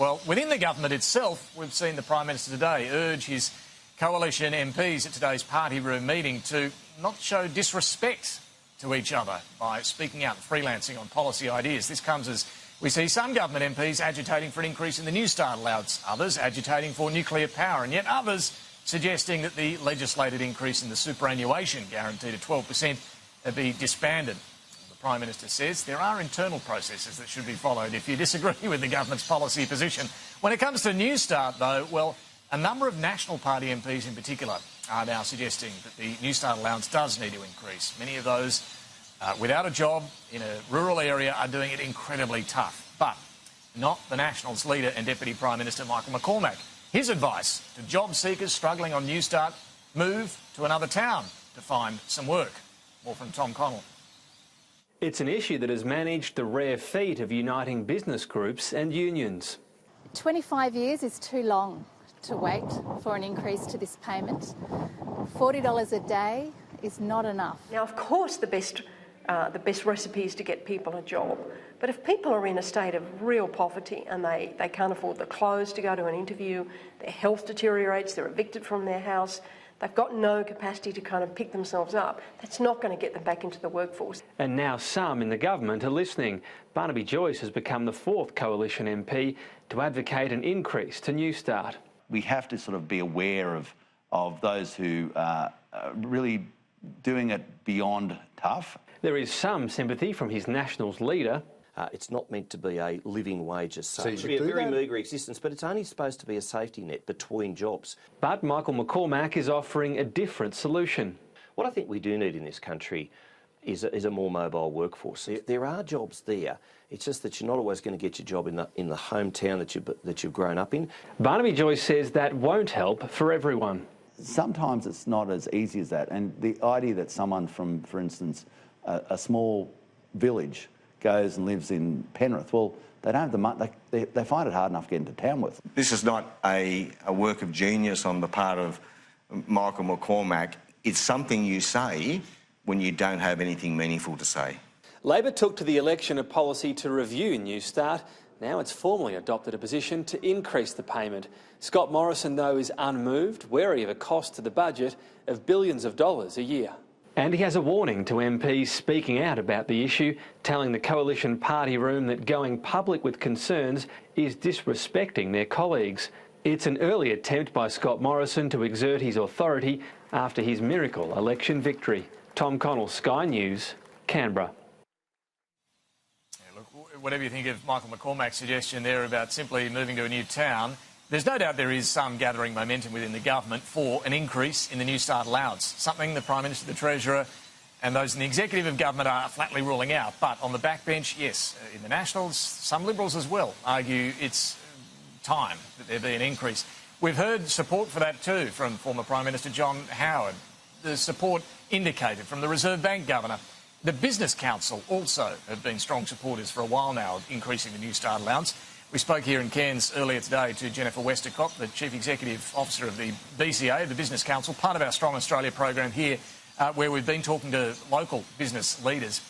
Well, within the government itself, we've seen the Prime Minister today urge his coalition MPs at today's party room meeting to not show disrespect to each other by speaking out and freelancing on policy ideas. This comes as we see some government MPs agitating for an increase in the Newstart allowance, others agitating for nuclear power, and yet others suggesting that the legislated increase in the superannuation guarantee to 12% be disbanded. The Prime Minister says there are internal processes that should be followed if you disagree with the government's policy position. When it comes to Newstart, though, well, a number of National Party MPs in particular are now suggesting that the Newstart allowance does need to increase. Many of those without a job in a rural area are doing it incredibly tough. But not the Nationals' leader and Deputy Prime Minister Michael McCormack. His advice to job seekers struggling on Newstart: move to another town to find some work. More from Tom Connell. It's an issue that has managed the rare feat of uniting business groups and unions. 25 years is too long to wait for an increase to this payment. $40 a day is not enough. Now, of course, the best recipe is to get people a job. But if people are in a state of real poverty and they can't afford the clothes to go to an interview, their health deteriorates, they're evicted from their house, they've got no capacity to kind of pick themselves up, that's not going to get them back into the workforce. And now some in the government are listening. Barnaby Joyce has become the fourth coalition MP to advocate an increase to Newstart. We have to sort of be aware of those who are really doing it beyond tough. There is some sympathy from his Nationals leader. It's not meant to be a living wage as such. So it should be a very meagre existence, but it's only supposed to be a safety net between jobs. But Michael McCormack is offering a different solution. What I think we do need in this country is a more mobile workforce. There are jobs there. It's just that you're not always going to get your job in the hometown that you've grown up in. Barnaby Joyce says that won't help for everyone. Sometimes it's not as easy as that. And the idea that someone from, for instance, a small village goes and lives in Penrith, well, they don't have the money. They find it hard enough getting to Tamworth. This is not a work of genius on the part of Michael McCormack. It's something you say when you don't have anything meaningful to say. Labor took to the election a policy to review Newstart. Now it's formally adopted a position to increase the payment. Scott Morrison, though, is unmoved, wary of a cost to the budget of billions of dollars a year. And he has a warning to MPs speaking out about the issue, telling the coalition party room that going public with concerns is disrespecting their colleagues. It's an early attempt by Scott Morrison to exert his authority after his miracle election victory. Tom Connell, Sky News, Canberra. Yeah, look, whatever you think of Michael McCormack's suggestion there about simply moving to a new town, there's no doubt there is some gathering momentum within the government for an increase in the Newstart allowance, something the Prime Minister, the Treasurer and those in the executive of government are flatly ruling out. But on the backbench, yes, in the Nationals, some Liberals as well argue it's time that there be an increase. We've heard support for that too from former Prime Minister John Howard. The support indicated from the Reserve Bank Governor. The Business Council also have been strong supporters for a while now of increasing the Newstart allowance. We spoke here in Cairns earlier today to Jennifer Westacott, the Chief Executive Officer of the BCA, the Business Council, part of our Strong Australia program here, where we've been talking to local business leaders.